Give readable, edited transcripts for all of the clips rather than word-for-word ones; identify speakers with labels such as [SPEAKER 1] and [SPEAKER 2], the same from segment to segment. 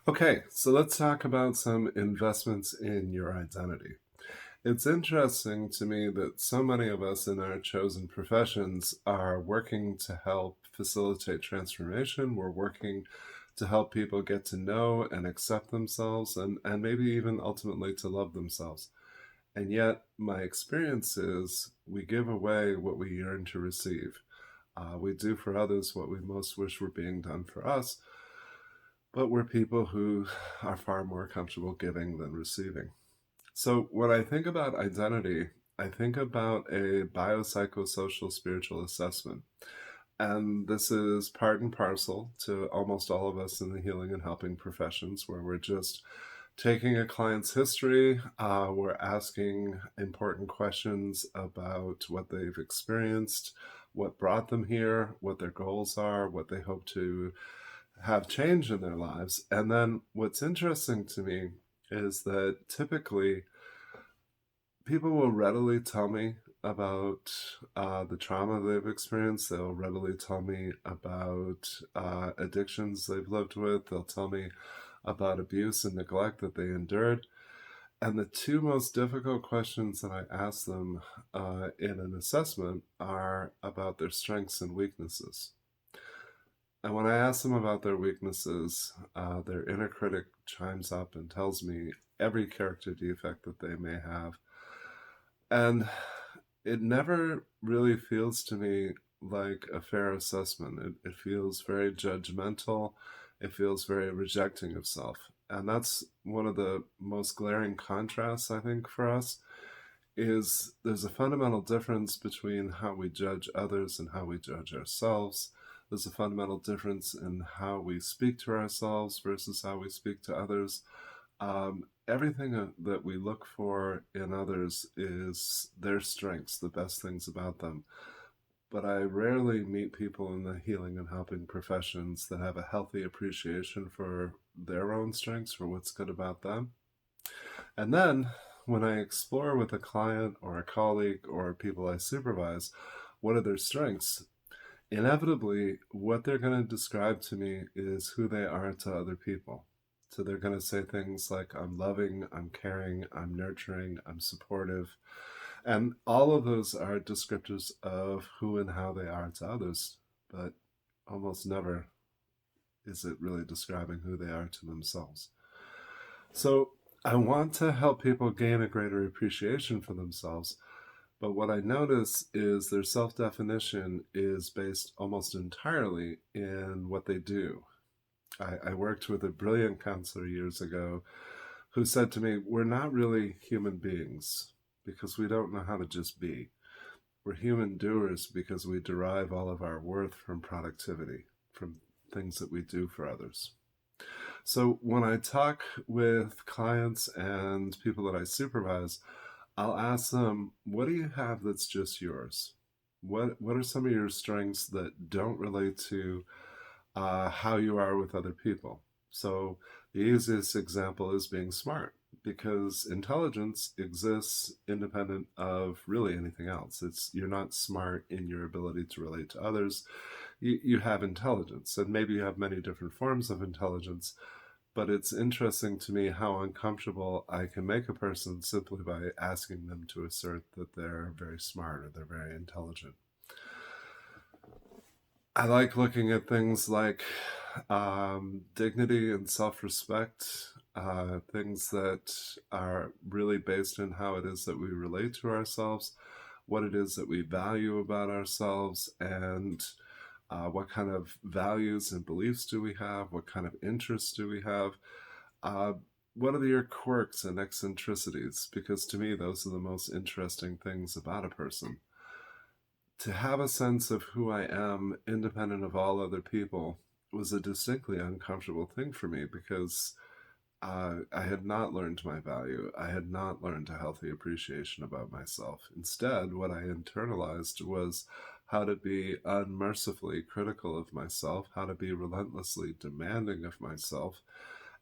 [SPEAKER 1] Okay, so let's talk about some investments in your identity. It's interesting to me that so many of us in our chosen professions are working to help facilitate transformation. We're working to help people get to know and accept themselves and maybe even ultimately to love themselves. And yet, my experience is we give away what we yearn to receive. We do for others what we most wish were being done for us, but we're people who are far more comfortable giving than receiving. So when I think about identity, I think about a biopsychosocial spiritual assessment. And this is part and parcel to almost all of us in the healing and helping professions, where we're just taking a client's history, we're asking important questions about what they've experienced, what brought them here, what their goals are, what they hope to have change in their lives. And then what's interesting to me is that typically people will readily tell me about the trauma they've experienced. They'll readily tell me about addictions they've lived with. They'll tell me about abuse and neglect that they endured. And the two most difficult questions that I ask them in an assessment are about their strengths and weaknesses. And when I ask them about their weaknesses, their inner critic chimes up and tells me every character defect that they may have. And it never really feels to me like a fair assessment. It feels very judgmental. It feels very rejecting of self. And that's one of the most glaring contrasts, I think, for us, is there's a fundamental difference between how we judge others and how we judge ourselves. There's a fundamental difference in how we speak to ourselves versus how we speak to others. Everything that we look for in others is their strengths, the best things about them. But I rarely meet people in the healing and helping professions that have a healthy appreciation for their own strengths, for what's good about them. And then when I explore with a client or a colleague or people I supervise, what are their strengths? Inevitably, what they're going to describe to me is who they are to other people. So they're going to say things like, I'm loving, I'm caring, I'm nurturing, I'm supportive. And all of those are descriptors of who and how they are to others. But almost never is it really describing who they are to themselves. So I want to help people gain a greater appreciation for themselves. But what I notice is their self definition is based almost entirely in what they do. I worked with a brilliant counselor years ago who said to me, we're not really human beings because we don't know how to just be. We're human doers because we derive all of our worth from productivity, from things that we do for others. So when I talk with clients and people that I supervise, I'll ask them, what do you have that's just yours? What are some of your strengths that don't relate to how you are with other people? So the easiest example is being smart, because intelligence exists independent of really anything else. It's you're not smart in your ability to relate to others. You have intelligence, and maybe you have many different forms of intelligence, but it's interesting to me how uncomfortable I can make a person simply by asking them to assert that they're very smart or they're very intelligent. I like looking at things like dignity and self respect, things that are really based in how it is that we relate to ourselves, what it is that we value about ourselves, and what kind of values and beliefs do we have? What kind of interests do we have? Uh, what are your quirks and eccentricities? Because to me, those are the most interesting things about a person. To have a sense of who I am, independent of all other people, was a distinctly uncomfortable thing for me because I had not learned my value. I had not learned a healthy appreciation about myself. Instead, what I internalized was how to be unmercifully critical of myself, how to be relentlessly demanding of myself.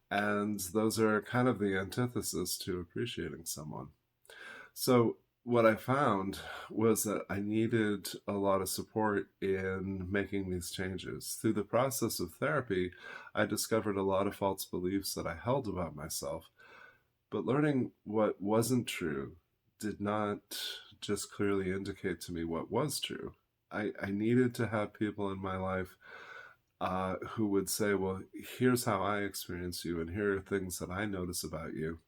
[SPEAKER 1] And those are kind of the antithesis to appreciating someone. So, what I found was that I needed a lot of support in making these changes. Through the process of therapy, I discovered a lot of false beliefs that I held about myself, but learning what wasn't true did not just clearly indicate to me what was true. I needed to have people in my life who would say, well, here's how I experience you, and here are things that I notice about you.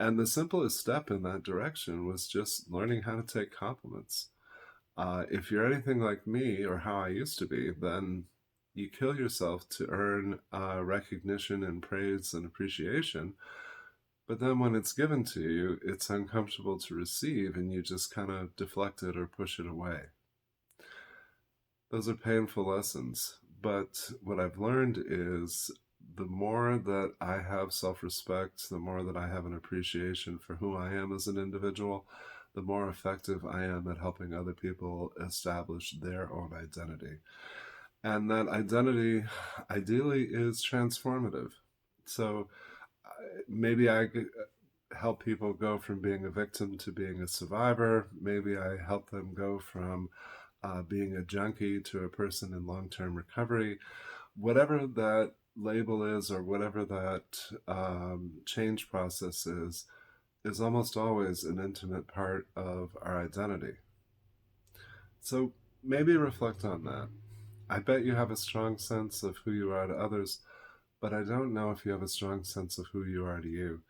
[SPEAKER 1] And the simplest step in that direction was just learning how to take compliments. If you're anything like me or how I used to be, then you kill yourself to earn recognition and praise and appreciation. But then when it's given to you, it's uncomfortable to receive and you just kind of deflect it or push it away. Those are painful lessons. But what I've learned is the more that I have self respect, the more that I have an appreciation for who I am as an individual, the more effective I am at helping other people establish their own identity. And that identity ideally is transformative. So maybe I could help people go from being a victim to being a survivor. Maybe I help them go from being a junkie to a person in long term recovery. Whatever that label is, or whatever that change process is almost always an intimate part of our identity. So maybe reflect on that. I bet you have a strong sense of who you are to others, but I don't know if you have a strong sense of who you are to you.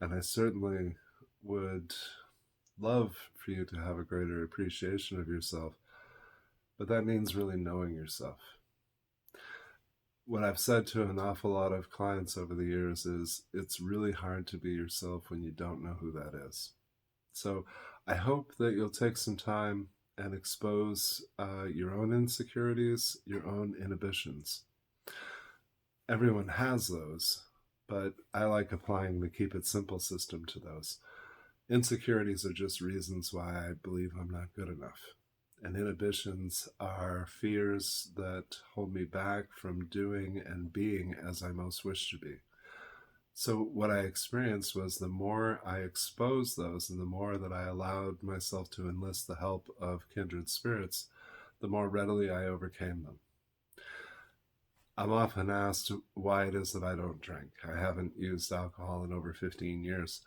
[SPEAKER 1] And I certainly would love for you to have a greater appreciation of yourself, but that means really knowing yourself. What I've said to an awful lot of clients over the years is it's really hard to be yourself when you don't know who that is. So I hope that you'll take some time and expose your own insecurities, your own inhibitions. Everyone has those, but I like applying the keep it simple system to those. Insecurities are just reasons why I believe I'm not good enough. And inhibitions are fears that hold me back from doing and being as I most wish to be. So, what I experienced was the more I exposed those and the more that I allowed myself to enlist the help of kindred spirits, the more readily I overcame them. I'm often asked why it is that I don't drink. I haven't used alcohol in over 15 years.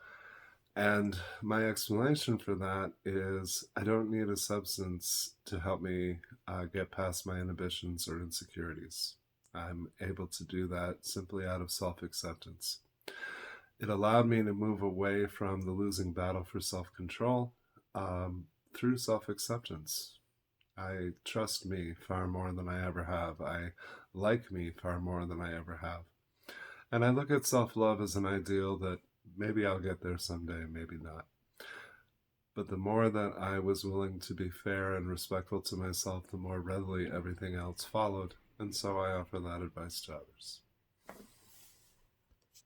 [SPEAKER 1] And my explanation for that is I don't need a substance to help me get past my inhibitions or insecurities. I'm able to do that simply out of self acceptance. It allowed me to move away from the losing battle for self control through self acceptance. I trust me far more than I ever have. I like me far more than I ever have. And I look at self love as an ideal that maybe I'll get there someday, maybe not. But the more that I was willing to be fair and respectful to myself, the more readily everything else followed. And so I offer that advice to others.